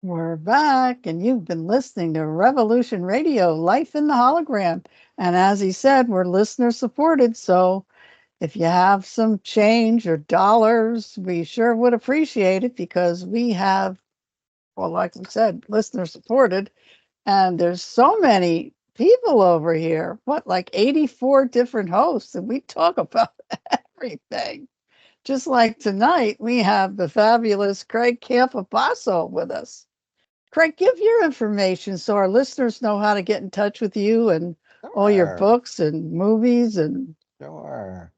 We're back, and you've been listening to Revolution Radio, Life in the Hologram. And as he said, we're listener supported. So if you have some change or dollars, we sure would appreciate it because we have, well, like we said, listener supported. And there's so many people over here. What, like 84 different hosts, and we talk about everything. Just like tonight, we have the fabulous Craig Campobasso with us. Craig, give your information so our listeners know how to get in touch with you and all your Sure. books and movies and Sure.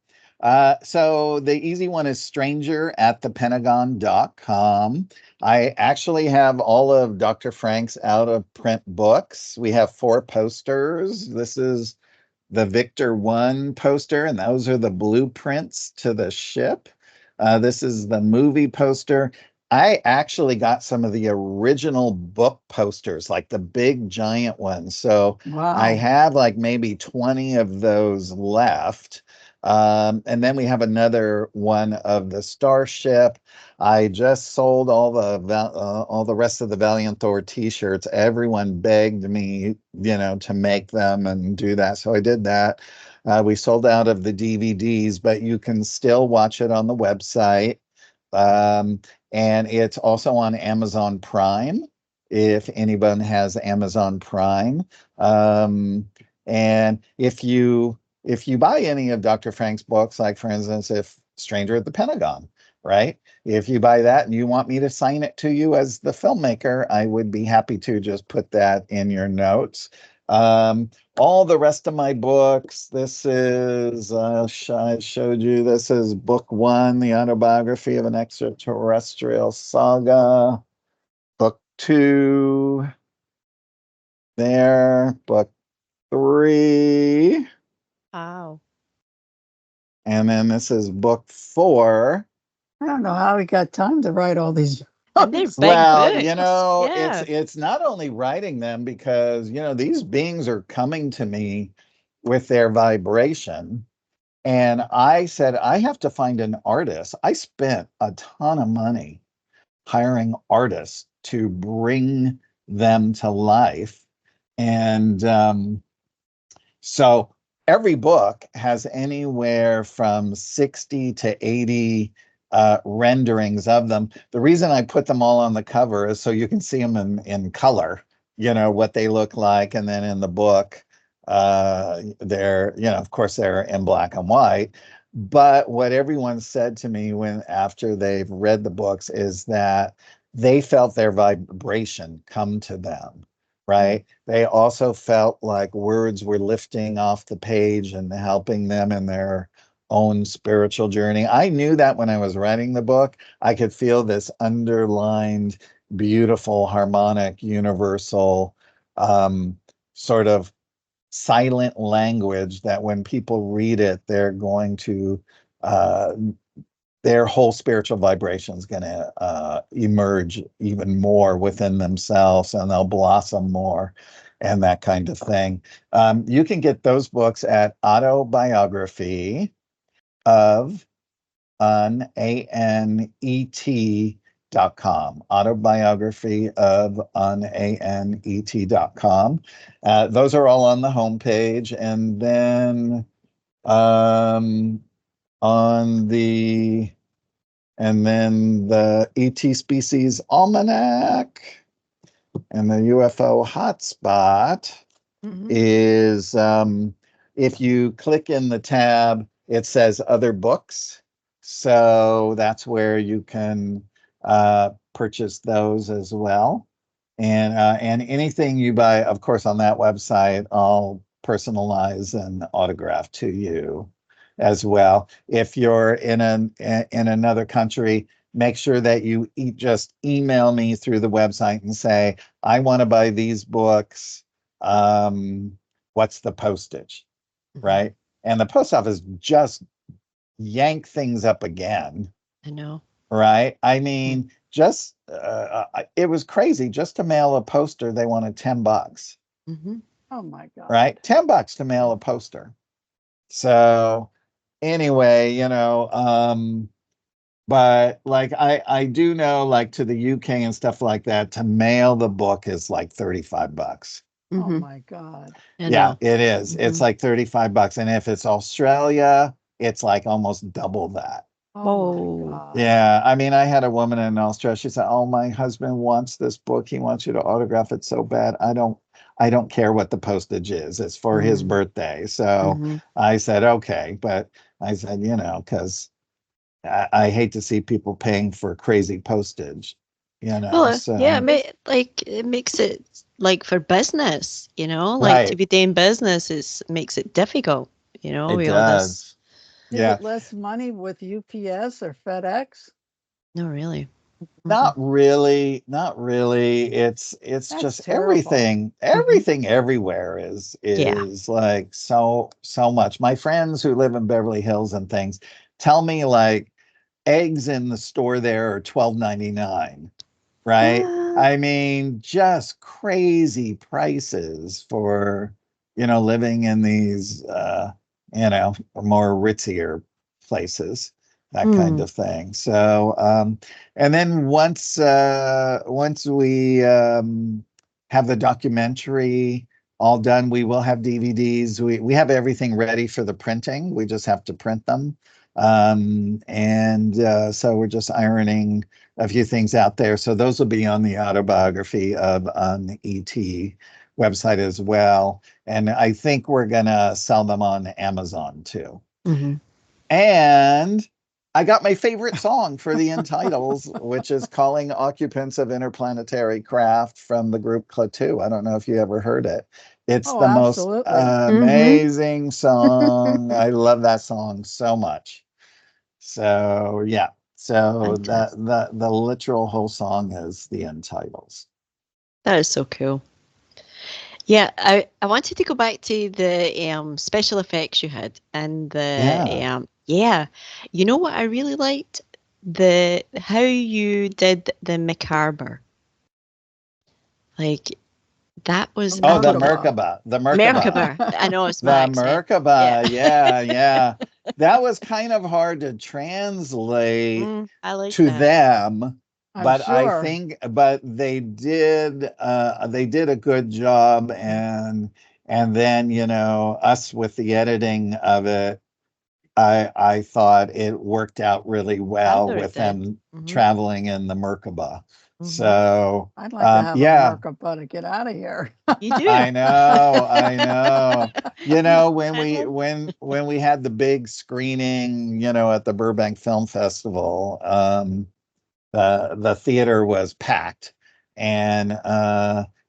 So the easy one is stranger at thepentagon.com. I actually have all of Dr. Frank's out of print books. We have 4 posters. This is the Victor 1 poster, and those are the blueprints to the ship. This is the movie poster. I actually got some of the original book posters, like the big giant ones. So I wow. have like maybe 20 of those left. And then we have another one of the Starship. I just sold all the rest of the Valiant Thor T-shirts. Everyone begged me, to make them and do that, so I did that. We sold out of the DVDs, but you can still watch it on the website. Um, and it's also on Amazon Prime if anyone has Amazon Prime. And if you buy any of Dr. Frank's books, like for instance, if Stranger at the Pentagon, right? If you buy that and you want me to sign it to you as the filmmaker, I would be happy to just put that in your notes. Um, all the rest of my books, this is, I showed you, this is book 1, The Autobiography of an Extraterrestrial Saga. Book 2, there. Book 3. Wow. And then this is book 4. I don't know how he got time to write all these And they're books. big Well, books. it's Yeah. it's not only writing them because, these beings are coming to me with their vibration. And I said, I have to find an artist. I spent a ton of money hiring artists to bring them to life. And so every book has anywhere from 60 to 80 renderings of them. The reason I put them all on the cover is so you can see them in color, what they look like. And then in the book, they're, of course, they're in black and white. But what everyone said to me after they've read the books is that they felt their vibration come to them, right? They also felt like words were lifting off the page and helping them in their own spiritual journey. I knew that when I was writing the book. I could feel this underlined, beautiful, harmonic, universal sort of silent language that when people read it, they're going to uh, their whole spiritual vibration is going to emerge even more within themselves, and they'll blossom more and that kind of thing. You can get those books at Autobiography of unanet.com. Autobiography of unanet.com. Those are all on the homepage. And then um, on the ET Species Almanac and the UFO Hotspot Hmm. is if you click in the tab, it says other books. So that's where you can purchase those as well. And anything you buy, of course, on that website, I'll personalize and autograph to you as well. If you're in another country, make sure that you just email me through the website and say, I want to buy these books. What's the postage, Hmm. right? And the post office just yank things up again, I know. right? I Mhm. mean, just it was crazy. Just to mail a poster, they wanted $10, Mhm. Oh my God. right? $10 to mail Yeah. a poster. So anyway, But like I do know, like to the UK and stuff like that, to mail the book is like $35. Oh Mhm. my God. I Yeah, know. it is. It's Mhm. like $35. And if it's Australia, it's like almost double that. Oh my Oh. God. Yeah, I mean, I had a woman in Australia. She said, "Oh, my husband wants this book. He wants you to autograph it so bad. I don't care what the postage is. It's for his Mm. birthday." So Mhm. I said, "Okay," but I said, because I hate to see people paying for crazy postage, Well, yeah, So like it makes it like for business, like to right, be doing business makes it difficult, it with all this. does. Is Yeah. it less money with UPS or FedEx? No, really. Not Mhm. really, not really. It's That's just terrible. Mhm. everything everywhere is Yeah. like so much. My friends who live in Beverly Hills and things tell me like eggs in the store there are 12.99, right? What? I mean, just crazy prices for, living in these more ritzier places, that kind Mm. of thing. So, and then once we have the documentary all done, we will have DVDs. We have everything ready for the printing. We just have to print them. And so we're just ironing a few things out there. So those will be on the autobiography of on the ET website as well. And I think we're gonna sell them on Amazon too. Mhm. And I got my favorite song for the end titles, which is Calling Occupants of Interplanetary Craft from the group Klaatu. I don't know if you ever heard it. It's Oh, the most absolutely. Mhm. amazing song. I love that song so much. So yeah. So Fantastic. the literal whole song is the end titles. That is so cool. Yeah, I wanted to go back to the special effects you had and the Yeah. yeah. You know what I really liked? The how you did the macabre. Like that A was Oh, the Merkaba. unbelievable. Merkaba. The Merkaba. Merkaba. I know it's my The accent. Yeah. Merkaba. Yeah, yeah. That was kind of hard to translate I like to that. them, I'm but I sure. think they did a good job, and then us with the editing of it, I thought it worked out really I well thought it with did. them Hmm. traveling in the Merkaba. Hmm. So I'd like to have a yeah, Merkaba to get out of here. You do. I know. When I we know. when we had the big screening, at the Burbank Film Festival, the theater was packed, and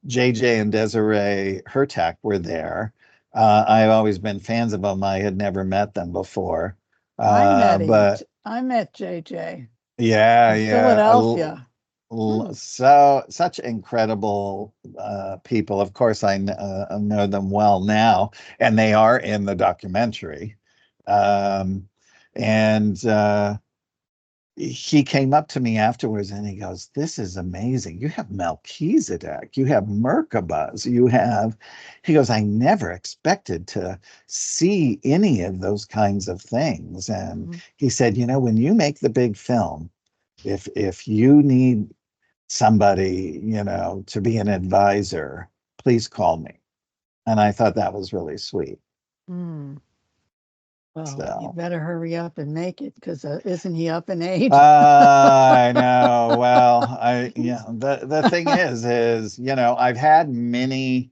JJ and Desiree Hertak were there. I've always been fans of them. I had never met them before, but I met JJ yeah, in yeah. Philadelphia. Hmm. So such incredible people. Of course, I know them well now, and they are in the documentary. Um, and he came up to me afterwards and he goes, "This is amazing. You have Melchizedek, you have Merkabahs, you have." He goes, "I never expected to see any of those kinds of things." And Hmm. he said, "When you make the big film, if you need somebody, to be an advisor, please call me." And I thought that was really sweet. Mm. Well, you So, better hurry up and make it because isn't he up in age? I know. Well, the thing is, I've had many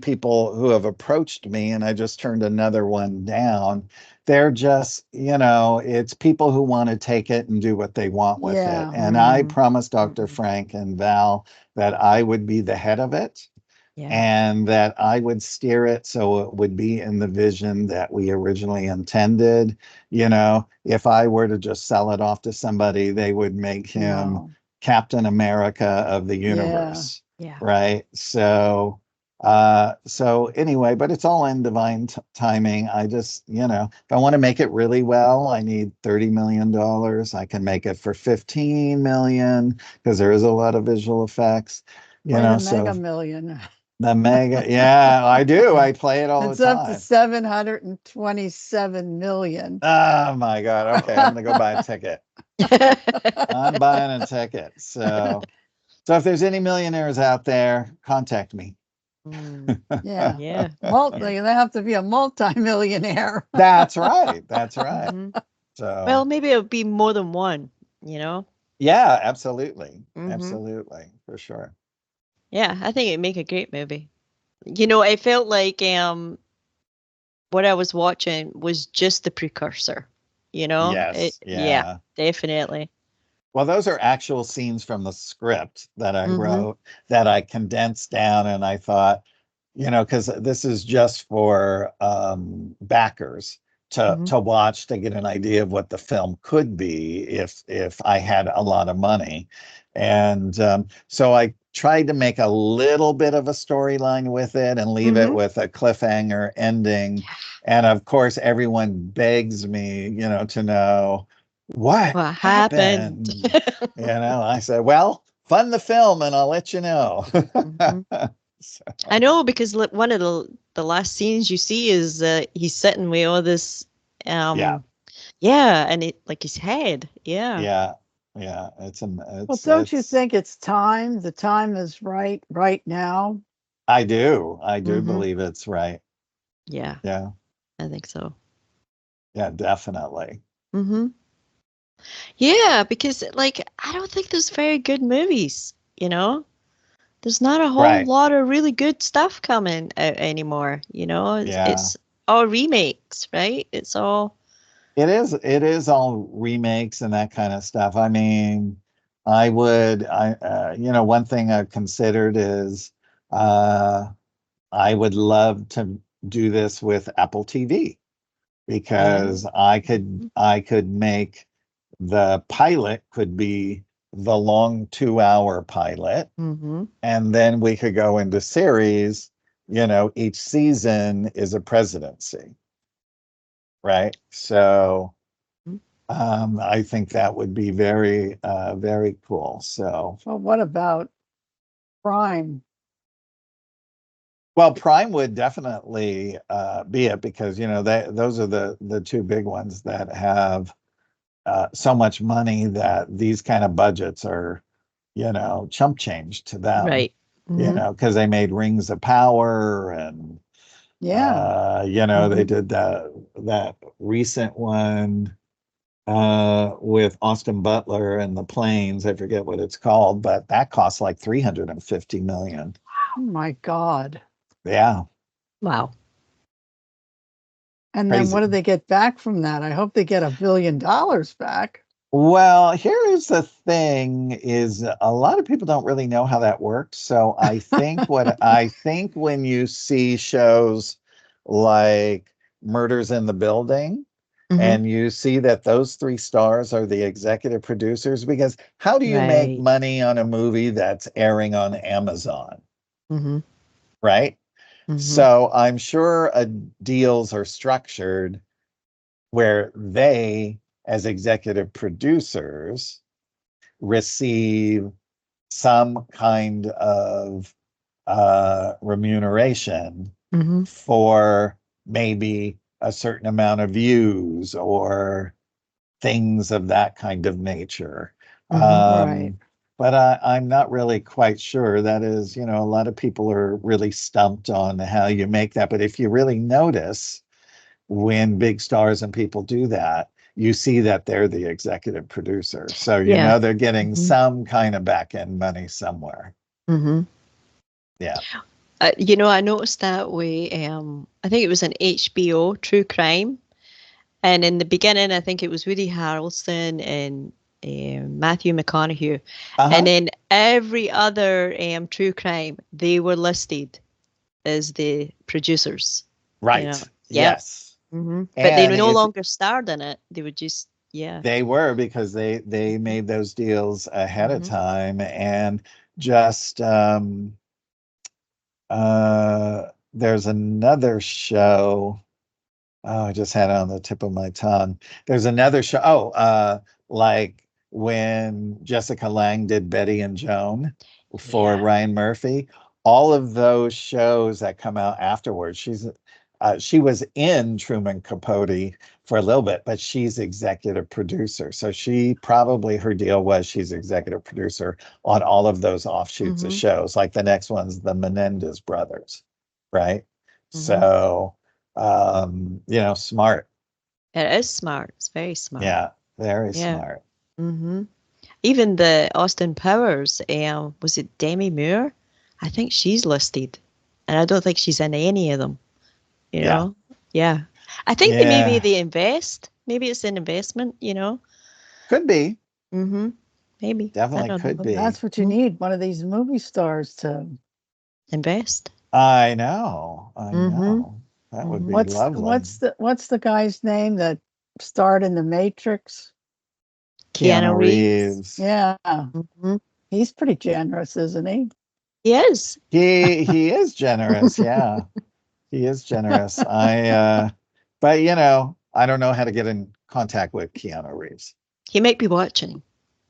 people who have approached me, and I just turned another one down. They're just, it's people who want to take it and do what they want with it. Yeah. And I Mm. promised Dr. Mm. Frank and Val that I would be the head of it Yeah. and that I would steer it so it would be in the vision that we originally intended. If I were to just sell it off to somebody, they would make him No. Captain America of the Yeah. universe, Yeah. right? So anyway, but it's all in divine timing. I just, if I want to make it really well, I need $30 million. I can make it for 15 million because there is a lot of visual effects, Play the so Mega Million. the mega, yeah, I do. I play it all the It's up to time. 727 million. Oh my God. Okay, I'm gonna go buy a ticket. I'm buying a ticket. So if there's any millionaires out there, contact me. Yeah. Yeah. They have to be a multi-millionaire. That's right. That's right. So Well, maybe it'll be more than one, you know? yeah, absolutely. Mhm. Absolutely, for sure. Yeah, I think it'd make a great movie. You know, I felt like what I was watching was just the precursor, you know? Yes. Yeah, Yeah. definitely. Well, those are actual scenes from the script that I Mhm. wrote that I condensed down, and I thought, because this is just for backers Mhm. to watch to get an idea of what the film could be if I had a lot of money, and so I tried to make a little bit of a storyline with it and leave it Mhm. with a cliffhanger ending, and of course everyone begs me, to know what What happened? happened. I said, well, fund the film and I'll let you know. Mhm. So, I know because one of the last scenes you see is he's sitting with all this yeah, yeah, and it like his head. Yeah. yeah, yeah. Well, It's don't you think it's time? The time is right now. I do Mhm. believe it's right. Yeah, Yeah, I think so. yeah, definitely. Mhm. Yeah, because like I don't think there's very good movies, you know? There's not a whole Right. lot of really good stuff coming out anymore, you know? Yeah. It's all remakes, right? It's all It is all remakes and that kind of stuff. I mean, one thing I've considered is uh I would love to do this with Apple TV yeah. because I could make the pilot could be the long 2-hour pilot, Mm-hmm. and then we could go into series. Each season is a presidency, right? So I think that would be very, very cool. So, Well, what about Prime? well, Prime would definitely be it because those are the two big ones that have so much money that these kind of budgets are, chump change to them. Right. Mm-hmm. Because they made Rings of Power, and Yeah. they Mm-hmm. did that recent one with Austin Butler and the planes. I forget what it's called, but that costs like 350 million. Oh my God. Yeah, Wow. And then what crazy. do they get back from that? I hope they get $1 billion back. Well, here is the thing: is a lot of people don't really know how that works. So I think when you see shows like Murders in the Building, Mm-hmm. and you see that those three stars are the executive producers, because how do you make Right. money on a movie that's airing on Amazon, Mm-hmm. right? Mm-hmm. So I'm sure deals are structured where they, as executive producers, receive some kind of remuneration Mm-hmm. for maybe a certain amount of views or things of that kind of nature. Mm-hmm. Right. But I'm not really quite sure. That is, a lot of people are really stumped on how you make that. But if you really notice, when big stars and people do that, you see that they're the executive producer. So, Yeah. they're getting Mm-hmm. some kind of back end money somewhere. Mm-hmm. Yeah. You know, I noticed that way. I think it was an HBO true crime, and in the beginning, I think it was Woody Harrelson and Matthew McConaughey, and Uh-huh. then every other true crime they were listed as the producers. You Right. know, yep. Yes. But they And no if longer starred in it. They were just yeah. they were, because they made those deals ahead of Mm-hmm. time, and just there's another show. Oh, I just had it on the tip of my tongue. There's another show. Oh, like when Jessica Lange did Betty and Joan for Yeah. Ryan Murphy. All of those shows that come out afterwards, she's she was in Truman Capote for a little bit, but she's executive producer. So she probably, her deal was she's executive producer on all of those offshoots of shows. Like the next one's the Menendez brothers, right? So, smart. It is smart. It's very smart. Yeah, very Yeah. smart. Even the Austin Powers, was it Demi Moore? I think she's listed, and I don't think she's in any of them. You know? Yeah. I think maybe they invest. Maybe it's an investment. Could be. Maybe. Definitely could be. That's what you need, one of these movie stars to invest. I know. That would be lovely. What's the guy's name that starred in The Matrix? Keanu Reeves. Yeah. He's pretty generous, isn't he? He is. He is generous. Yeah. He is generous. But I don't know how to get in contact with Keanu Reeves. He might be watching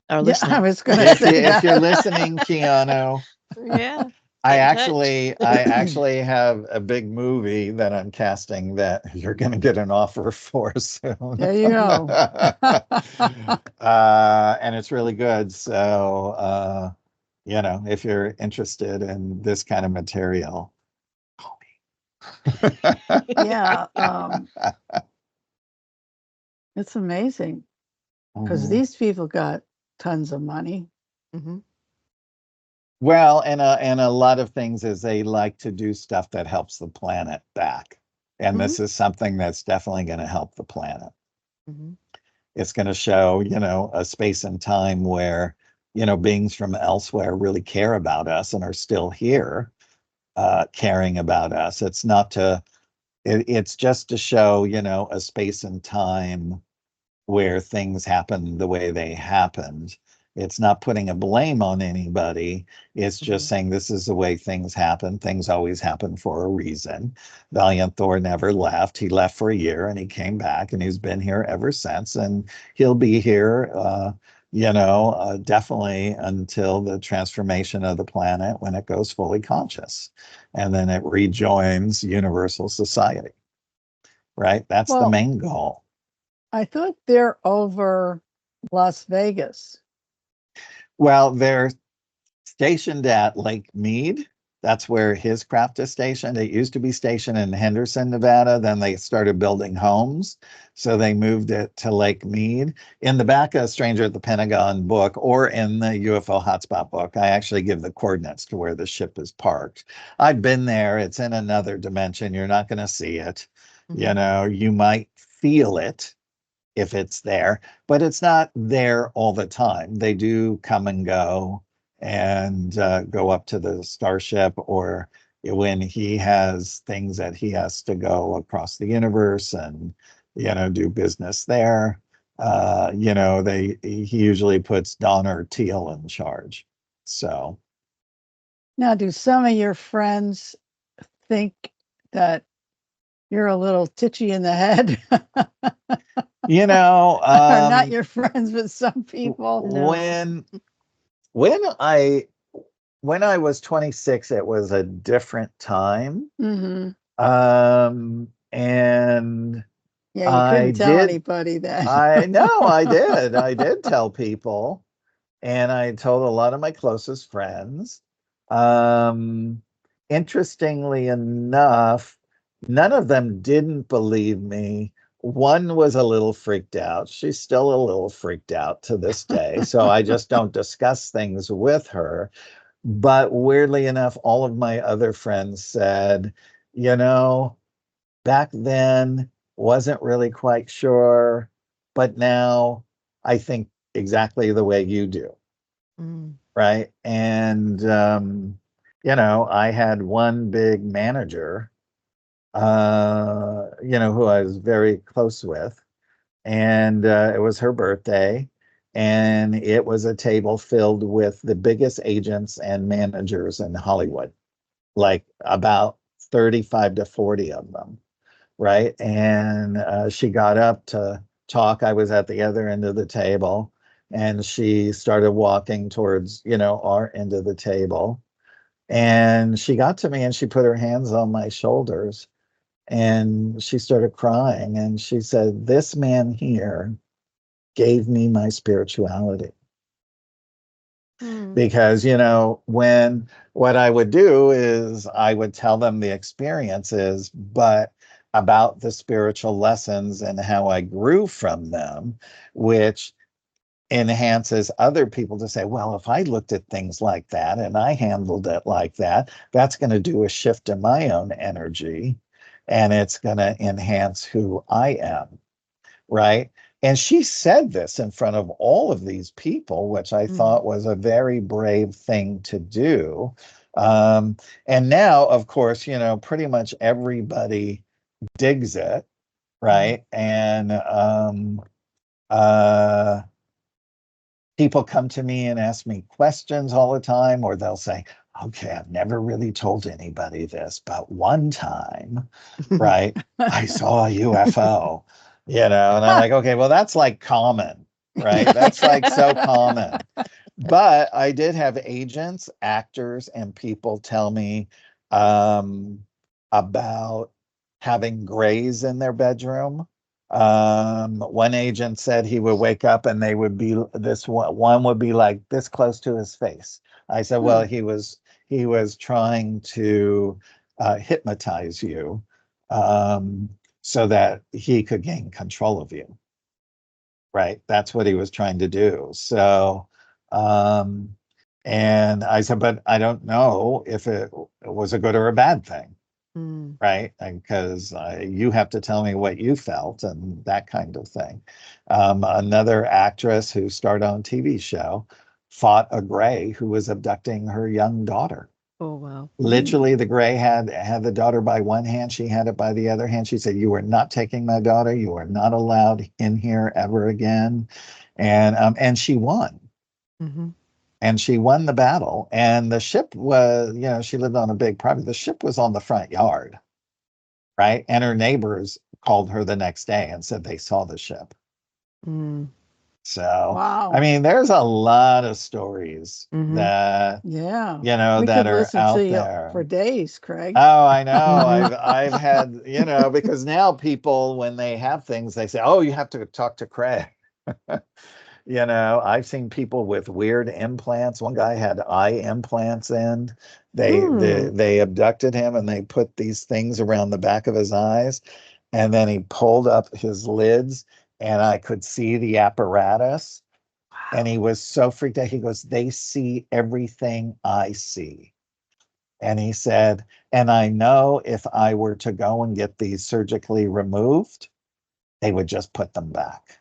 or listening. I was going to say if you're listening, Keanu. Yeah. I actually have a big movie that I'm casting that you're going to get an offer for soon. There you go. And it's really good. So, if you're interested in this kind of material, call me. Yeah. It's amazing because these people got tons of money. Well, and a lot of things is they like to do stuff that helps the planet back. And this is something that's definitely going to help the planet. It's going to show, a space and time where, beings from elsewhere really care about us and are still here, caring about us. It's just to show, a space and time where things happen the way they happened. It's not putting a blame on anybody. It's just saying this is the way things happen. Things always happen for a reason. Valiant Thor never left. He left for a year and he came back and he's been here ever since. And he'll be here, definitely until the transformation of the planet when it goes fully conscious. And then it rejoins universal society, right? That's the main goal. I thought they're over Las Vegas. Well, they're stationed at Lake Mead. That's where his craft is stationed. It used to be stationed in Henderson, Nevada. Then they started building homes. So they moved it to Lake Mead. In the back of Stranger at the Pentagon book, or in the UFO Hotspot book, I actually give the coordinates to where the ship is parked. I've been there. It's in another dimension. You're not going to see it. You might feel it if it's there, but it's not there all the time. They do come and go and go up to the starship, or when he has things that he has to go across the universe and, do business there. He usually puts Don or Teal in charge. So. Now, do some of your friends think that you're a little titchy in the head? Not your friends, but some people. When I was 26, it was a different time. And you couldn't tell anybody that. I know I did. I did tell people, and I told a lot of my closest friends. Interestingly enough, none of them didn't believe me. One was a little freaked out. She's still a little freaked out to this day. So I just don't discuss things with her. But weirdly enough, all of my other friends said, back then wasn't really quite sure, but now I think exactly the way you do. Right. And, I had one big manager who I was very close with. And it was her birthday. And it was a table filled with the biggest agents and managers in Hollywood, like about 35 to 40 of them. Right. And she got up to talk. I was at the other end of the table. And she started walking towards, our end of the table. And she got to me and she put her hands on my shoulders. And she started crying, and she said, "This man here gave me my spirituality." Mm. Because, when what I would do is I would tell them the experiences, but about the spiritual lessons and how I grew from them, which enhances other people to say, well, if I looked at things like that and I handled it like that, that's going to do a shift in my own energy, and it's going to enhance who I am. Right. And she said this in front of all of these people, which I thought was a very brave thing to do. And now, of course, pretty much everybody digs it. Right. And people come to me and ask me questions all the time, or they'll say, okay, I've never really told anybody this, but one time, right, I saw a UFO, and I'm like, okay, well, that's like common, right? That's like so common. But I did have agents, actors, and people tell me about having grays in their bedroom. One agent said he would wake up and they would be this one would be like this close to his face. I said, well, he was trying to hypnotize you, so that he could gain control of you. Right. That's what he was trying to do. So, um, and I said, but I don't know if it was a good or a bad thing. Mm. Right. Because you have to tell me what you felt and that kind of thing. Another actress who starred on a TV show fought a gray who was abducting her young daughter. Oh, wow. Literally, the gray had the daughter by one hand. She had it by the other hand. She said, "You are not taking my daughter. You are not allowed in here ever again." And she won. Mm-hmm. And she won the battle. And the ship was, she lived on a big property. The ship was on the front yard, right? And her neighbors called her the next day and said they saw the ship. Mm. So, I Wow. mean, there's a lot of stories that, Yeah. We that could are listen to out you there. for days, Craig. Oh, I know. Mhm. I've had, because now people, when they have things, they say, "Oh, you have to talk to Craig." I've seen people with weird implants. One guy had eye implants in. They abducted him and they put these things around the back of his eyes, and then he pulled up his lids and I could see the apparatus, and he was so freaked out. He goes, "They see everything I see." And he said, "And I know if I were to go and get these surgically removed, they would just put them back."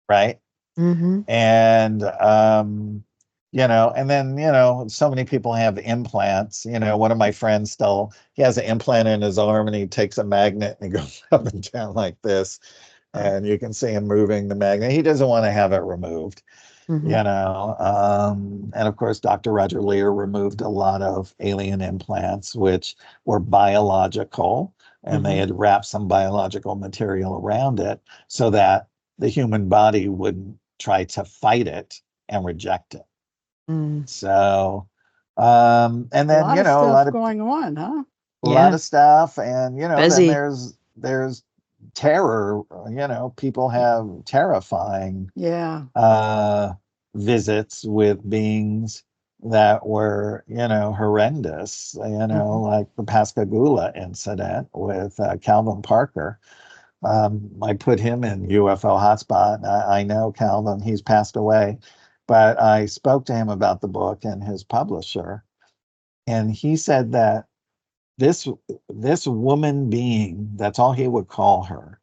Right. Mm-hmm. And and then so many people have implants. One of my friends still, he has an implant in his arm, and he takes a magnet and he goes up and down like this, and you can see him moving the magnet. He doesn't want to have it removed. Mm-hmm. And of course, Dr. Roger Lear removed a lot of alien implants, which were biological, and they had wrapped some biological material around it so that the human body wouldn't try to fight it and reject it. Mm. So, and A then, lot of a stuff lot of going on, huh? Yeah. stuff, and then Busy. there's terror. People have terrifying Yeah. visits with beings that were, horrendous, like the Pascagoula incident with Calvin Parker. I put him in UFO hotspot. I know Calvin, he's passed away, but I spoke to him about the book and his publisher, and he said that this this woman being, that's all he would call her.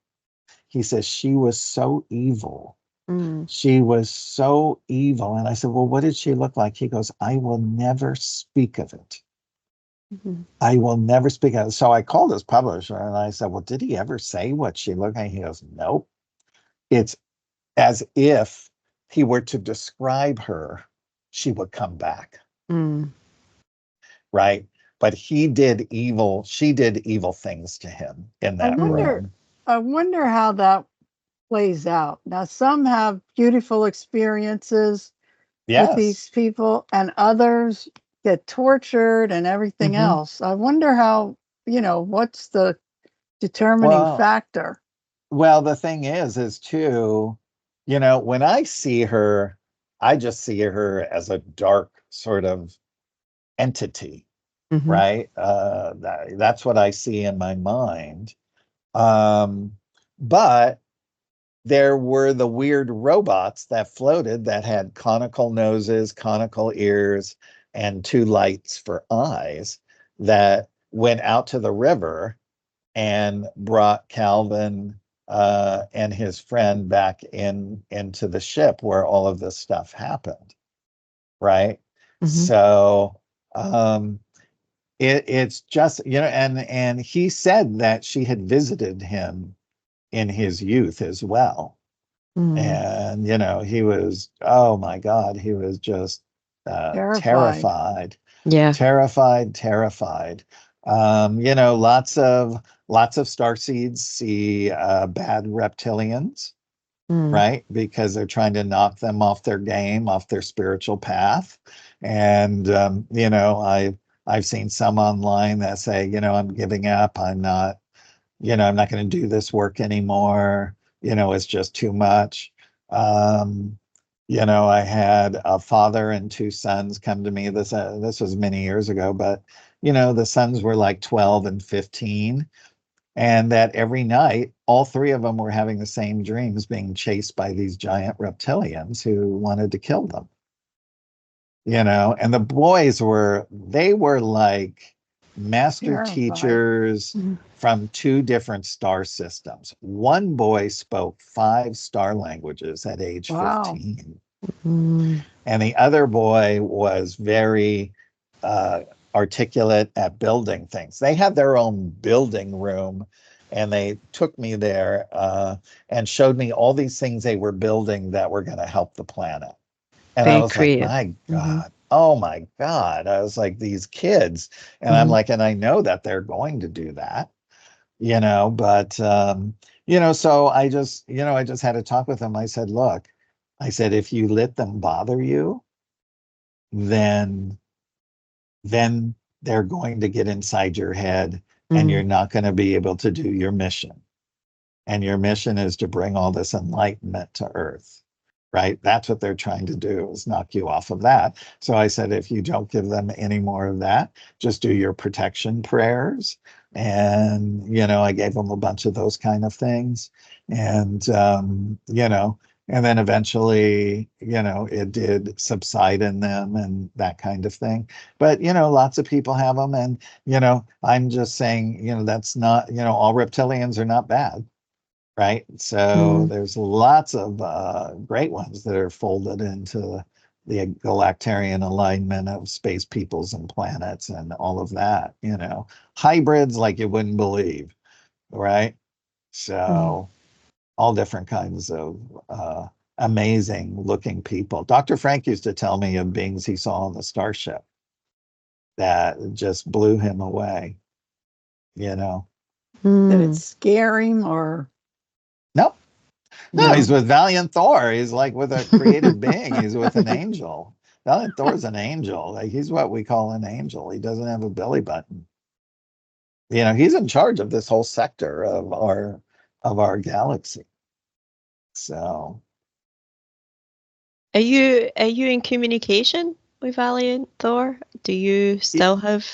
He says she was so evil. Mm. She was so evil. And I said, well, what did she look like? He goes, I will never speak of it. Mm-hmm. I will never speak of it. So I called his publisher and I said, well, did he ever say what she looked like? He goes, nope. It's as if he were to describe her, she would come back. Mm. Right. But she did evil things to him in I that Mm. wonder room. I wonder how that plays out. Now some have beautiful experiences with Yes. these people and others get tortured and everything Mm-hmm. else. I wonder how, what's the determining Well, factor? well, the thing is too, when I see her, I just see her as a dark sort of entity, Mm-hmm. right? That's what I see in my mind. Um, but there were the weird robots that floated that had conical noses, conical ears, and two lights for eyes that went out to the river and brought Calvin and his friend back into the ship where all of this stuff happened, right? Mm-hmm. So it's just, and he said that she had visited him in his youth as well. Mm. And, he was, oh my God, he was just Terrified. terrified, Yeah. terrified. Lots of starseeds see bad reptilians, Mm. right? Because they're trying to knock them off their game, off their spiritual path. And I've seen some online that say, I'm giving up. I'm not going to do this work anymore. It's just too much. Um, I had a father and two sons come to me. This was many years ago, but the sons were like 12 and 15, and that every night, all three of them were having the same dreams, being chased by these giant reptilians who wanted to kill them. And the boys they were like master Terrified. teachers from two different star systems. One boy spoke 5 star languages at age Wow. 15, Mm. and the other boy was very uh, articulate at building things. They had their own building room, and they took me there and showed me all these things they were building that were going to help the planet. And I Very was like, creative. my Mm-hmm. God, oh my God. I was like, these kids. And I'm Mm-hmm. like, and I know that they're going to do that, but, so I just had to talk with them. I said, look, I said, if you let them bother you, then, then they're going to get inside your head and Mm. you're not going to be able to do your mission. And your mission is to bring all this enlightenment to Earth, right? That's what they're trying to do, is knock you off of that. So I said, if you don't give them any more of that, just do your protection prayers. And, I gave them a bunch of those kind of things. And, and then eventually, it did subside in them and that kind of thing. But, lots of people have them. And, I'm just saying, that's not, all reptilians are not bad, right? So Mm. there's lots of great ones that are folded into the galactarian alignment of space peoples and planets and all of that, hybrids like you wouldn't believe, right? Mm. So all different kinds of amazing looking people. Dr. Frank used to tell me of beings he saw on the starship that just blew him away, you know. Did it Mm. scare him or Nope. No, he's no? with Valiant Thor. He's like with a created being. He's with an angel. Valiant Thor's an angel. Like, he's what we call an angel. He doesn't have a belly button. He's in charge of this whole sector of our galaxy. So Are you in communication with Valiant Thor? Do you still have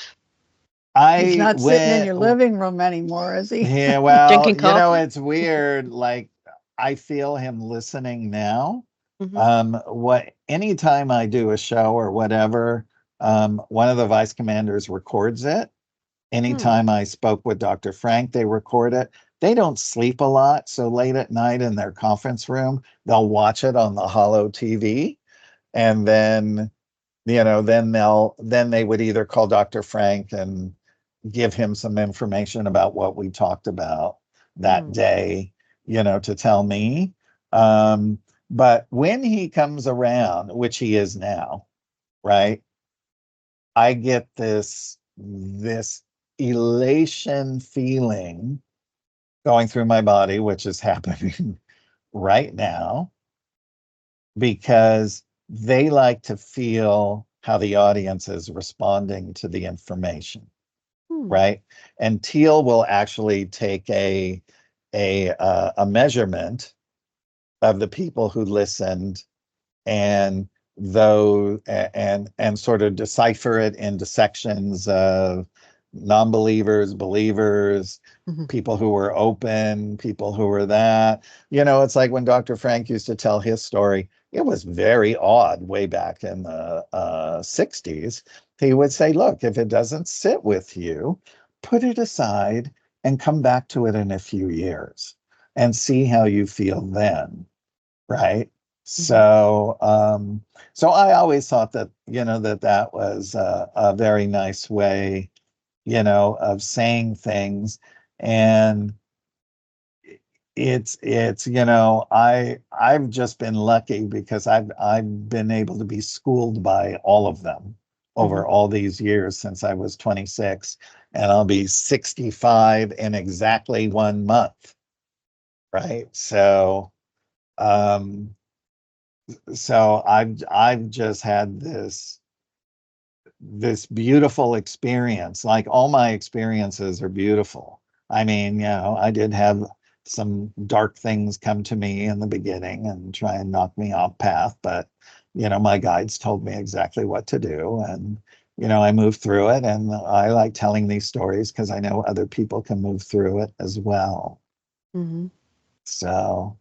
He's I not sitting in went, your living room anymore, is he? yeah, well, drinking coffee? it's weird. Like, I feel him listening now. Mm-hmm. Anytime I do a show or whatever, one of the vice commanders records it. Hmm. Anytime I spoke with Dr. Frank, they record it. They don't sleep a lot, so late at night in their conference room, they'll watch it on the Holo TV, and then they would either call Dr. Frank and give him some information about what we talked about that Hmm. day, to tell me. Um, but when he comes around, which he is now, right? I get this elation feeling going through my body, which is happening right now, because they like to feel how the audience is responding to the information. Hmm. right? And Teal will actually take a measurement of the people who listened, and and sort of decipher it into sections of non-believers, believers, Mhm. people who were open, people who were that. It's like when Dr. Frank used to tell his story, it was very odd way back in the 60s. He would say, look, if it doesn't sit with you, put it aside and come back to it in a few years and see how you feel then, right? Mhm. So I always thought that, that was a very nice way, of saying things. And I've just been lucky because I've been able to be schooled by all of them over Mhm. all these years since I was 26, and I'll be 65 in exactly 1 month, right? Um, so I've just had this beautiful experience. Like, all my experiences are beautiful. I mean, I did have some dark things come to me in the beginning and try and knock me off path, but my guides told me exactly what to do, and I moved through it. And I like telling these stories because I know other people can move through it as well. Mhm. So,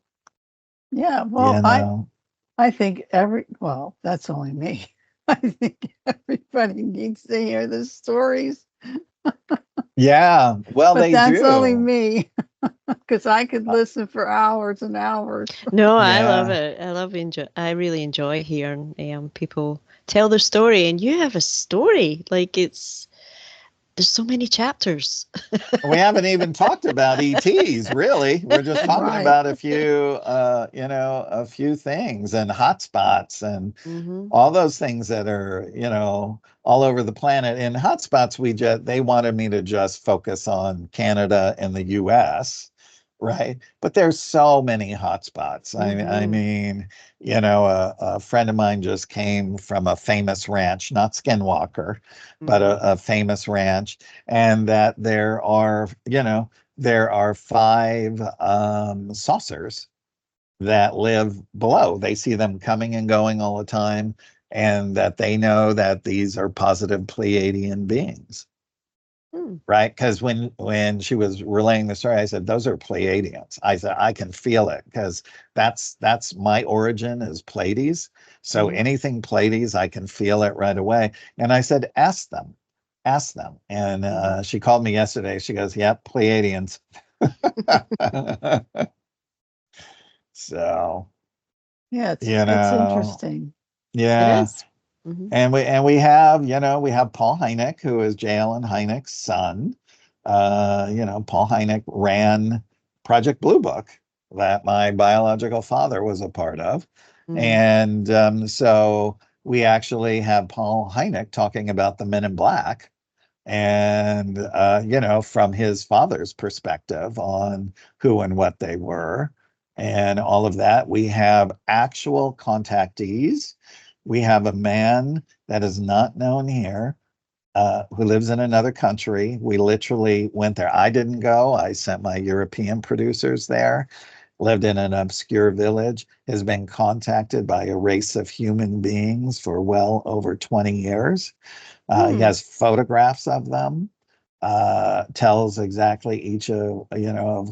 Yeah, well, you know I think well, that's only me. I think everybody needs to hear the stories, yeah, well, but they that's only do. me because I could listen for hours and hours. No, I love Yeah. it. I really enjoy hearing people tell their story, and you have a story. Like, there's so many chapters. We haven't even talked about ETs, really. We're just talking Right. about a few things and hotspots and Hmm. all those things that are, all over the planet. In hotspots, they wanted me to just focus on Canada and the US, right? But there's so many hotspots. I Hmm. mean, a friend of mine just came from a famous ranch, not Skinwalker, but Hmm. a famous ranch, and that there are five saucers that live below. They see them coming and going all the time, and that they know that these are positive Pleiadian beings, Hmm. right? Because when she was relaying the story, I said, those are Pleiadians. I said, I can feel it because that's my origin is Pleiades. So Hmm. anything Pleiades, I can feel it right away. And I said, ask them. And Hmm. she called me yesterday. She goes, yep, Pleiadians. So, Yeah, you it's know, interesting. It yeah. is. Hmm. And we have Paul Hynek, who is J. Allen Hynek's son. Paul Hynek ran Project Blue Book that my biological father was a part of. Hmm. And so we actually have Paul Hynek talking about the Men in Black, and from his father's perspective on who and what they were and all of that. We have actual contactees. We have a man that is not known here, who lives in another country. We literally went there. I didn't go. I sent my European producers there. Lived in an obscure village, has been contacted by a race of human beings for well over 20 years. He Hmm. has photographs of them, tells exactly each of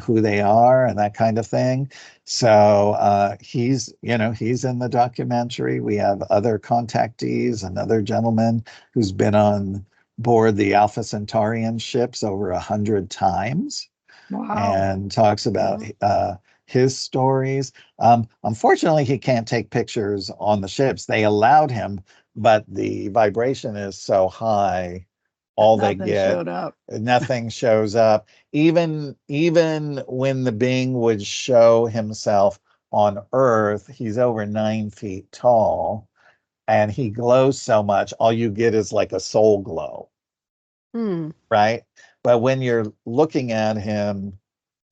who they are and that kind of thing. So he's in the documentary. We have other contactees, another gentleman who's been on board the Alpha Centaurian ships over 100 times Wow. and talks about Wow. his stories. Unfortunately, he can't take pictures on the ships. They allowed him, but the vibration is so high, all they Nothing get, showed up. nothing shows up. Even when the being would show himself on Earth, he's over 9 feet tall, and he glows so much, all you get is like a soul glow, Hmm. right? But when you're looking at him,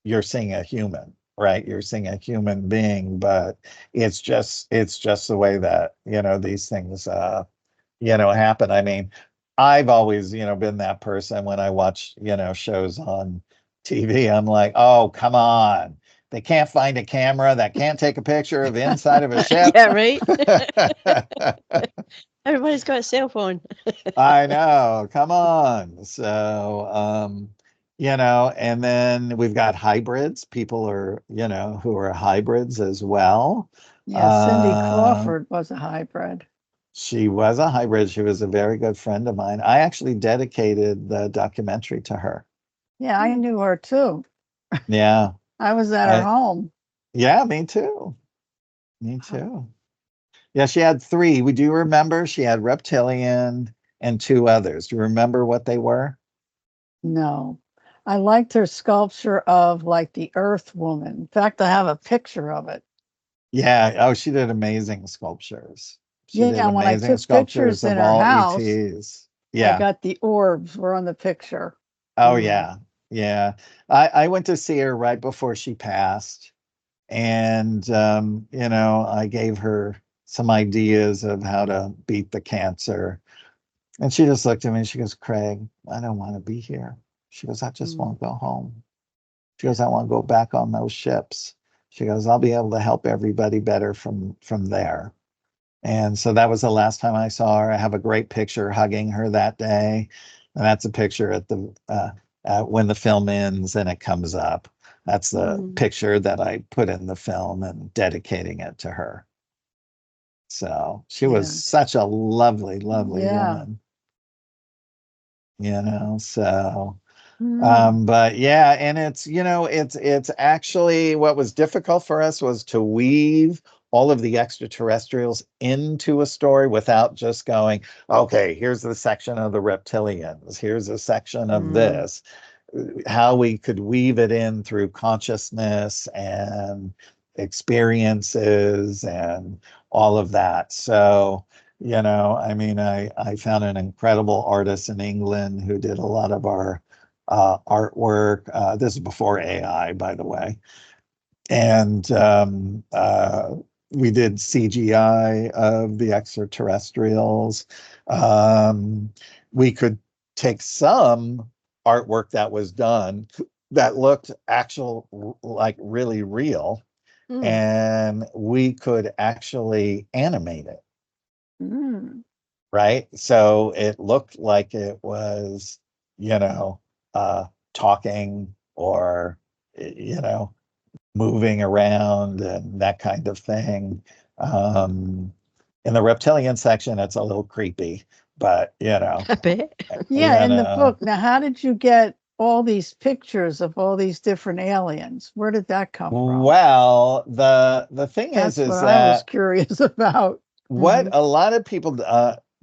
you're seeing a human, right? You're seeing a human being, but it's just the way that these things happen. I mean, I've always, been that person when I watch, shows on TV. I'm like, oh, come on. They can't find a camera that can't take a picture of the inside of a ship. Yeah, right. Everybody's got a cell phone. I know. Come on. So, and then we've got hybrids. People are, who are hybrids as well. Yeah, Cindy Uh, Crawford was a hybrid. she was a hybrid. She was a very good friend of mine. I actually dedicated the documentary to her. Yeah, I knew her too. Yeah. I was at her home. Yeah, me too. Me too. Yeah, she had three. Would you remember? She had Reptilian and two others. Do you remember what they were? No, I liked her sculpture of like the Earth Woman. In fact, I have a picture of it. Yeah. Oh, she did amazing sculptures. She did Yeah, when I amazing took pictures sculptures in of her all house, ETs. I Yeah. got the orbs were on the picture. Oh, Mm. yeah. Yeah. I went to see her right before she passed. And, I gave her some ideas of how to beat the cancer. And she just looked at me and she goes, Craig, I don't want to be here. She goes, I just want to go home. She goes, I want to go back on those ships. She goes, I'll be able to help everybody better from there. And so that was the last time I saw her. I have a great picture hugging her that day. And that's a picture at the when the film ends and it comes up. That's the picture that I put in the film and dedicating it to her. So she was such a lovely, lovely woman, so but yeah, and it's actually what was difficult for us was to weave all of the extraterrestrials into a story without just going, okay, here's the section of the reptilians, here's a section of this. How we could weave it in through consciousness and experiences and all of that. So, I mean, I found an incredible artist in England who did a lot of our artwork. This is before AI, by the way. And we did CGI of the extraterrestrials. We could take some artwork that was done that looked like really real, and we could actually animate it. Right? So it looked like it was, you know, talking or, you know, moving around and that kind of thing. In the reptilian section, it's a little creepy, but A bit. Yeah, in the book. Now, how did you get all these pictures of all these different aliens? Where did that come from? Well, the thing That's is what I was that curious about. what a lot of people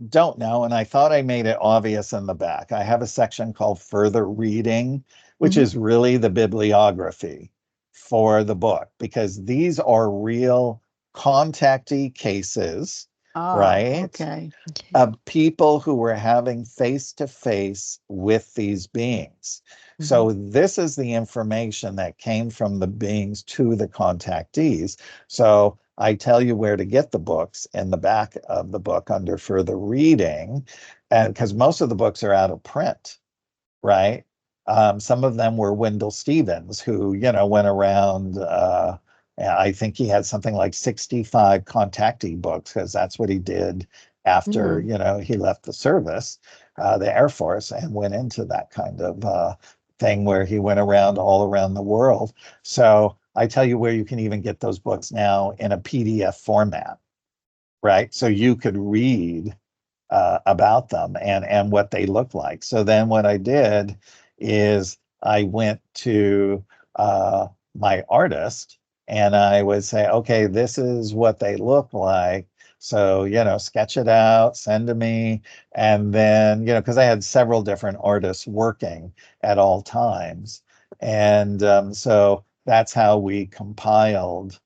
don't know, and I thought I made it obvious in the back. I have a section called Further Reading, which is really the bibliography for the book, because these are real contactee cases, right? Okay. Of people who were having face to face with these beings. So this is the information that came from the beings to the contactees. So I tell you where to get the books in the back of the book under Further Reading, and because most of the books are out of print, right? Some of them were Wendell Stevens, who, went around. I think he had something like 65 contactee books, because that's what he did after, he left the service, the Air Force, and went into that kind of thing where he went around all around the world. So I tell you where you can even get those books now in a PDF format, right? So you could read about them and what they look like. So then what I did is I went to my artist and I would say, okay, this is what they look like. So, sketch it out, send to me. And then, because I had several different artists working at all times. And so that's how we compiled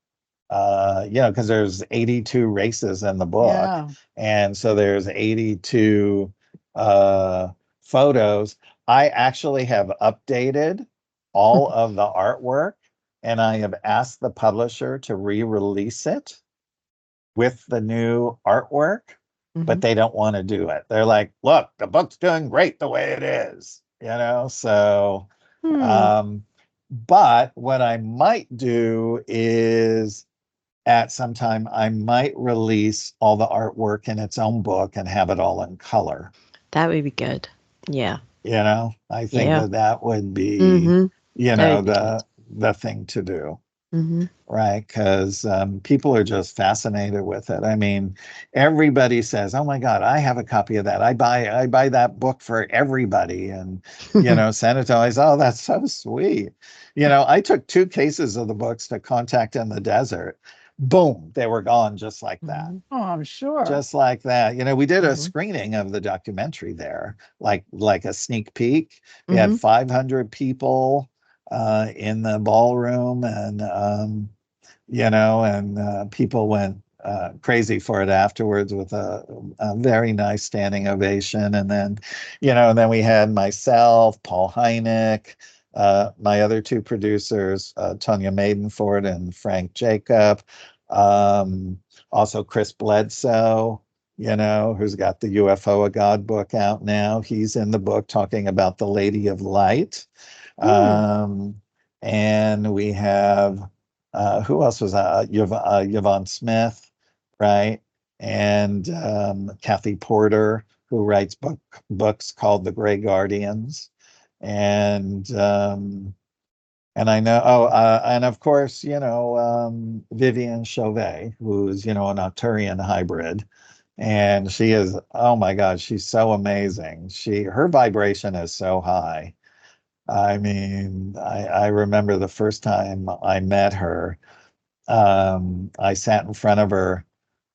because there's 82 races in the book. Yeah. And so there's 82 photos. I actually have updated all of the artwork, and I have asked the publisher to re-release it with the new artwork. but they don't want to do it. They're like, look, the book's doing great the way it is, so but what I might do is at some time I might release all the artwork in its own book and have it all in color. That would be good. Yeah. I think that would be, the thing to do. Right, because people are just fascinated with it. I mean, everybody says, "Oh my God, I have a copy of that. I buy that book for everybody," and send it to them. I say, "Oh, that's so sweet." I took 2 cases of the books to Contact in the Desert. Boom, they were gone just like that. Oh, I'm sure. Just like that. We did a screening of the documentary there, like a sneak peek. We had 500 people in the ballroom, and people went crazy for it afterwards with a very nice standing ovation. And then we had myself, Paul Hynek, my other 2 producers, Tonya Maidenford and Frank Jacob, also Chris Bledsoe, who's got the UFO of God book out now. He's in the book talking about the Lady of Light. And we have who else was Yvonne Smith, right? And Kathy Porter, who writes books called The Gray Guardians. And I know, and of course, Vivian Chauvet, who's, an Arcturian hybrid. And she is, oh my God, she's so amazing. Her vibration is so high. I mean, I remember the first time I met her, I sat in front of her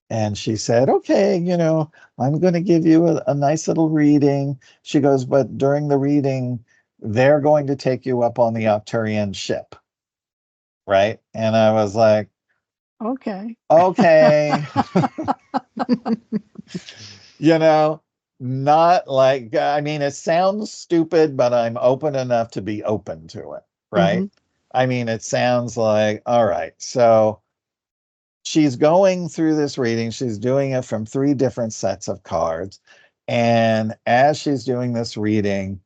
and she said, "Okay, I'm going to give you a nice little reading." She goes, "But during the reading, they're going to take you up on the Arcturian ship." Right? And I was like, Okay. Not like, I mean, it sounds stupid, but I'm open enough to be open to it, right? I mean, it sounds like, all right, so she's going through this reading. She's doing it from 3 different sets of cards. And as she's doing this reading,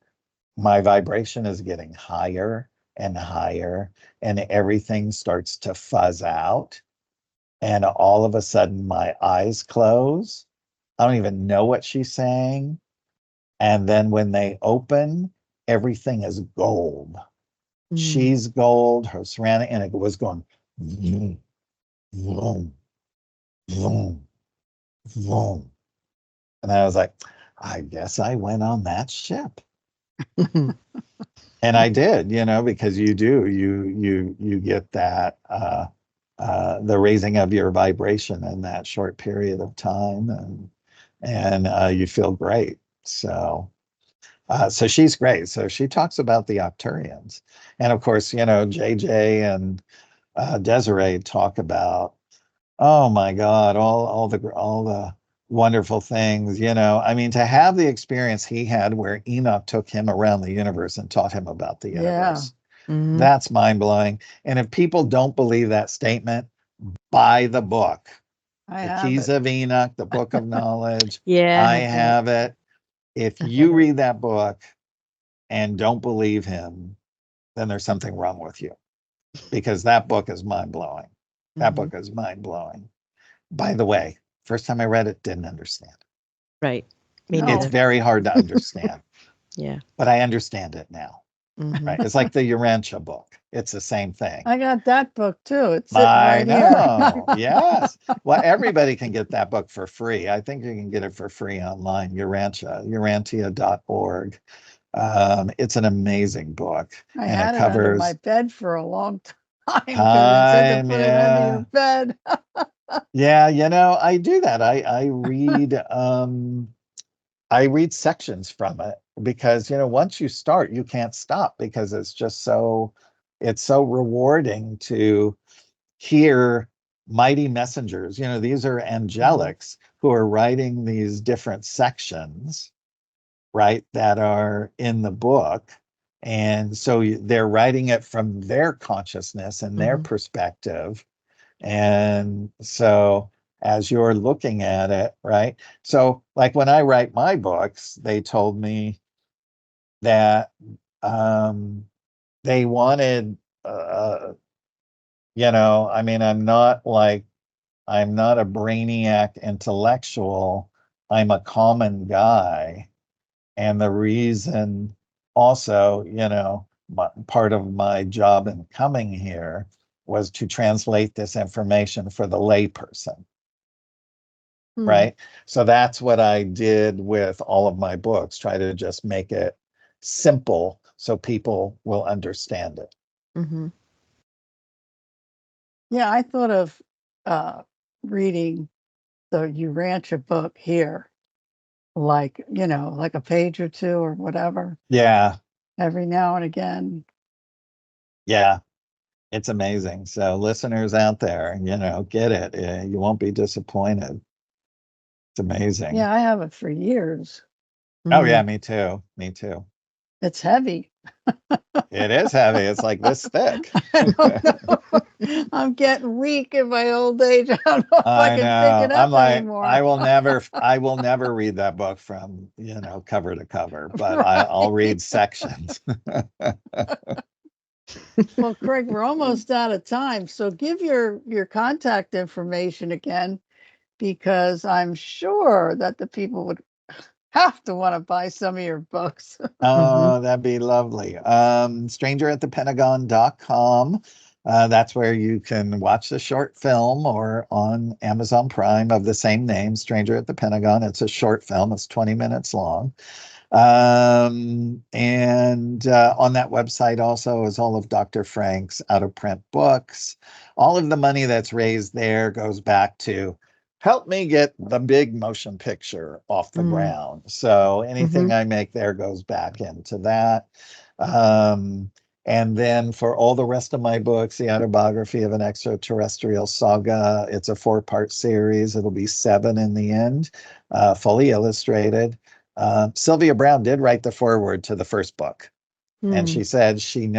my vibration is getting higher and higher, and everything starts to fuzz out. And all of a sudden, my eyes close. I don't even know what she's saying. And then when they open, everything is gold. She's gold, her surrounding, and it was going vroom, vroom, vroom, vroom. And I was like, I guess I went on that ship. And I did, because you get that the raising of your vibration in that short period of time, and you feel great. So she's great. So she talks about the Arcturians, and of course, JJ and Desiree talk about, oh my God, all the wonderful things. I mean, to have the experience he had where Enoch took him around the universe and taught him about the universe. That's mind-blowing. And if people don't believe that statement, buy the book. The Keys of Enoch, the Book of Knowledge. I have it. If you read that book and don't believe him, then there's something wrong with you, because that book is mind-blowing. That book is mind-blowing. By the way, first time I read it, didn't understand. Right. It's very hard to understand. Yeah. But I understand it now. Right. It's like the Urantia book. It's the same thing. I got that book too. It's sitting right here. Yes. Well, everybody can get that book for free. I think you can get it for free online. Urantia.org. It's an amazing book. I had it under my bed for a long time because it said to put it under your bed. Yeah, I do that. I read sections from it because, once you start, you can't stop, because it's so rewarding to hear mighty messengers. These are angelics who are writing these different sections, right, that are in the book. And so they're writing it from their consciousness and their perspective. And so as you're looking at it, right? So, like when I write my books, they told me that they wanted, I mean, I'm not a brainiac intellectual. I'm a common guy. And the reason also, part of my job in coming here was to translate this information for the layperson, right? So that's what I did with all of my books, try to just make it simple so people will understand it. Mm-hmm. Yeah, I thought of reading the Urantia book here, like, like a page or two or whatever, Yeah, every now and again. yeah, it's amazing. So listeners out there, get it. You won't be disappointed. It's amazing. Yeah, I have it for years. Oh yeah, me too. Me too. It's heavy. It is heavy. It's like this thick. I don't know. I'm getting weak in my old age. I don't know if I I can pick know. it I'm up like, anymore. I will never read that book from, cover to cover, but Right. I'll read sections. Well, Craig, we're almost out of time. So give your contact information again, because I'm sure that the people would have to want to buy some of your books. Oh, that'd be lovely. Stranger@thepentagon.com. That's where you can watch the short film, or on Amazon Prime of the same name, Stranger at the Pentagon. It's a short film. It's 20 minutes long. And on that website also is all of Dr. Frank's out of print books. All of the money that's raised there goes back to help me get the big motion picture off the ground. So anything I make there goes back into that. And then for all the rest of my books, The Autobiography of an Extraterrestrial Saga, it's a 4-part series. It'll be 7 in the end, fully illustrated. Sylvia Browne did write the foreword to the first book. And she said she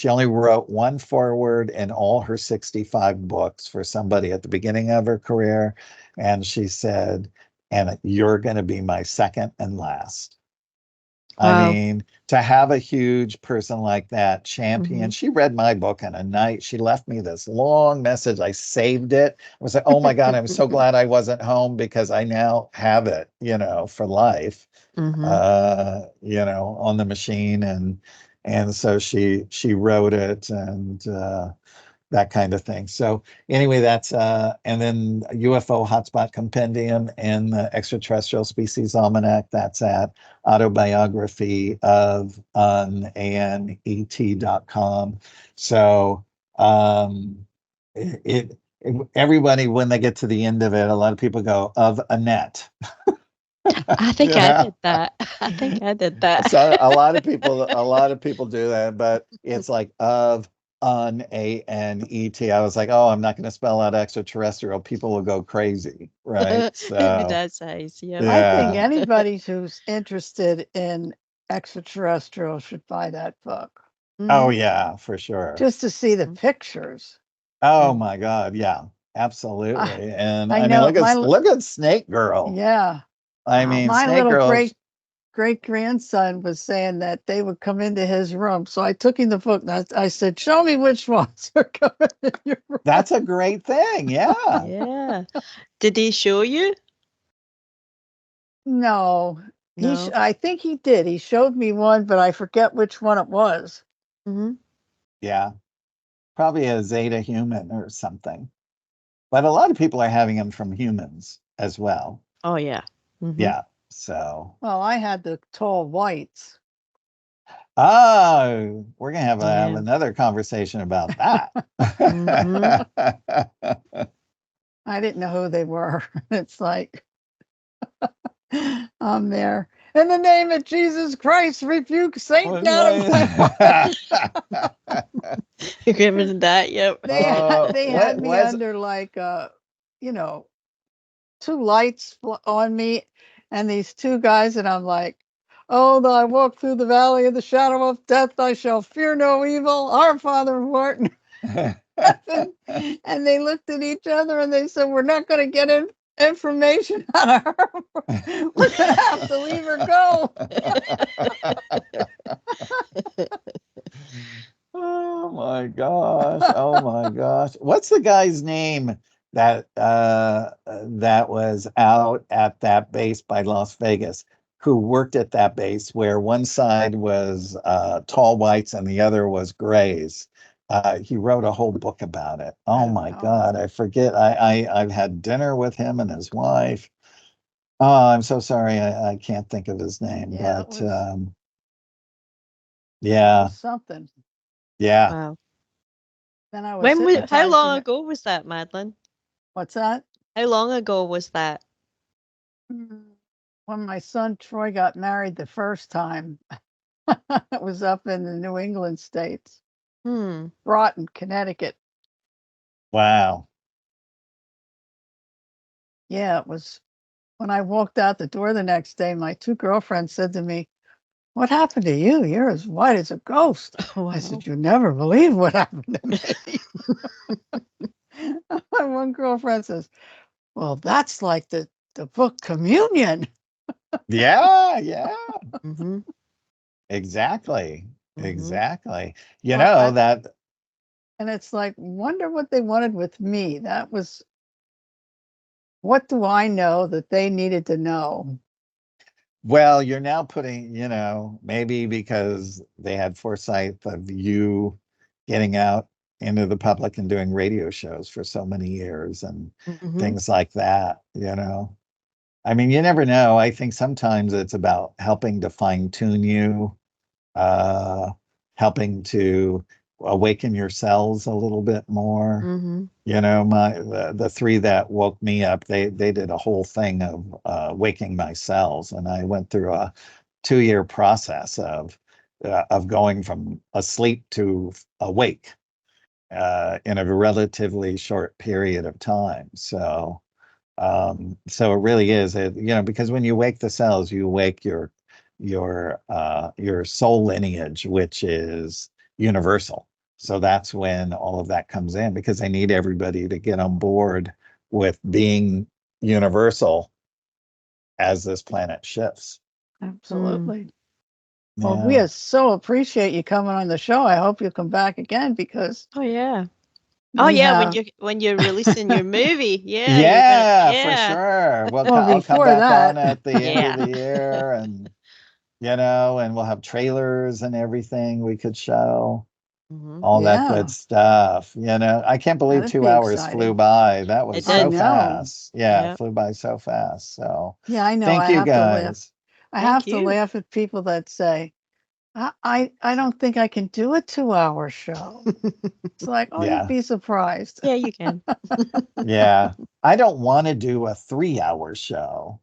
only wrote one foreword in all her 65 books for somebody at the beginning of her career. And she said, and you're going to be my second and last. I mean, to have a huge person like that champion, she read my book in a night. She left me this long message. I saved it. I was like, oh my God, I'm so glad I wasn't home, because I now have it, for life, on the machine. And so she wrote it, and that kind of thing. So anyway, that's and then UFO Hotspot Compendium and the Extraterrestrial Species Almanac. That's at Autobiography of ANET.com. So everybody, when they get to the end of it, a lot of people go, of Annette. I think I did that. I think I did that. So a lot of people do that, but it's like of ANET. I was like, oh, I'm not going to spell out extraterrestrial. People will go crazy, right? So That size, I yeah. think anybody who's interested in extraterrestrial should buy that book, Oh yeah, for sure. just to see the pictures. Oh my God, yeah, absolutely. And I I mean, know look at Snake Girl. yeah, I mean, my Snake little Girl. great grandson was saying that they would come into his room. So I took him the book and I said, show me which ones are coming in your room. That's a great thing. Yeah. Yeah. Did he show you? No, No. I think he did. He showed me one, but I forget which one it was. Yeah. Probably a Zeta human or something. But a lot of people are having them from humans as well. Oh yeah. Yeah. So. Well, I had the tall whites. Oh, we're gonna have another conversation about that. I didn't know who they were. It's like I'm there. In the name of Jesus Christ, rebuke Satan out of my You remember that? Yep. They had me under like two lights on me and these two guys, and I'm like, oh, though I walk through the valley of the shadow of death, I shall fear no evil. Our Father who art in And they looked at each other and they said, we're not going to get information out of her. We're going to have to leave her go. Oh my gosh. Oh my gosh. What's the guy's name that that was out at that base by Las Vegas, who worked at that base where one side was tall whites and the other was grays? He wrote a whole book about it. Oh my God, I forget. I've had dinner with him and his wife. Oh, I'm so sorry. I can't think of his name, Yeah, but it yeah, was something. yeah. Wow. Then I was How long hypnotizing it. ago was that, Madeline? What's that? How long ago was that? When my son Troy got married the first time. It was up in the New England states, Broughton, Connecticut. Wow. Yeah, it was. When I walked out the door the next day, my two girlfriends said to me, what happened to you? You're as white as a ghost. Wow. I said, you never believe what happened to me. My one girlfriend says, well, that's like the book Communion. Yeah, yeah. Mm-hmm. Exactly. Mhm. Exactly. You Well, know that And it's like, wonder what they wanted with me. That was, what do I know that they needed to know? well, you're now putting, maybe because they had foresight of you getting out into the public and doing radio shows for so many years and Mm-hmm. things like that. I mean, you never know. I think sometimes it's about helping to fine tune you, uh, helping to awaken your cells a little bit more. Mm-hmm. The three that woke me up, they did a whole thing of waking my cells, and I went through a 2-year process of going from asleep to awake in a relatively short period of time. So it really is, because when you wake the cells, you wake your soul lineage, which is universal. So that's when all of that comes in, because they need everybody to get on board with being universal as this planet shifts. Absolutely. Yeah. Well, we so appreciate you coming on the show. I hope you'll come back again because Oh yeah. Oh we yeah, have, when you're releasing your movie. Yeah, Yeah, for yeah. sure. Well, I'll come before back that- on at the end Yeah. of the year, and and we'll have trailers and everything we could show. Mm-hmm. All that Yeah. good stuff. I can't believe That'd 2 be hours flew exciting. by. That was It I so did. know. fast. Yeah, Yeah. it flew by so fast. So Yeah, I know. thank I you have to laugh. guys. I Thank have to you. laugh at people that say, I don't think I can do a 2-hour show. It's like, oh, you'd Yeah. be surprised. Yeah, you can. Yeah. I don't want to do a 3-hour show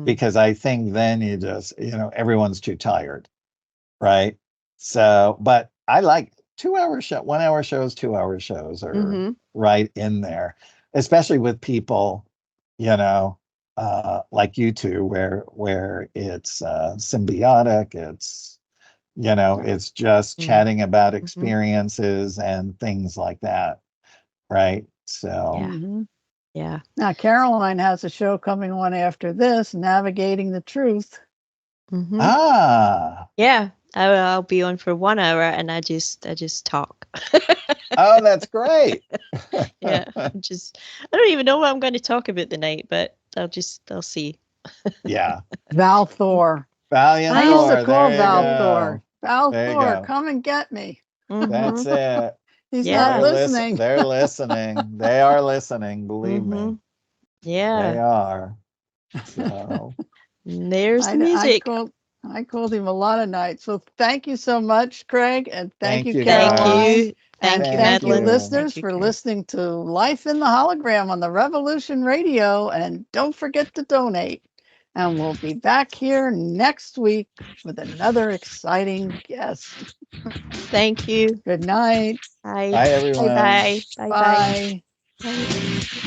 because I think then you just, everyone's too tired. Right. So, but I like 2-hour show, 1-hour shows, 2-hour shows are Mm-hmm. right in there, especially with people, like you two, where it's symbiotic. It's just chatting about experiences and things like that. Right. So, Yeah. Mhm. Yeah. Now, Caroline has a show coming on after this, Navigating the Truth. Mm-hmm. Yeah. I'll be on for 1 hour and I just talk. Oh, that's great. Yeah. I don't even know what I'm going to talk about tonight, but I'll see. Yeah. Val Thor. Valiant I used Thor. to call There you Val go. Thor. Val There you Thor, go. come and get me. That's it. He's Yeah. not listening. They're listening. They are listening. Believe me, they Yeah. are. So There's the music. I called him a lot of nights. So thank you so much, Craig, and thank thank you, you Thank Caroline. you. And Thank you, thank you, Madeline. listeners, Thank you, for Craig. listening to Life in the Hologram on the Revolution Radio. And don't forget to donate. And we'll be back here next week with another exciting guest. Thank you. Good night. Bye. Bye, everyone. Bye. Bye. Bye. Bye. Bye.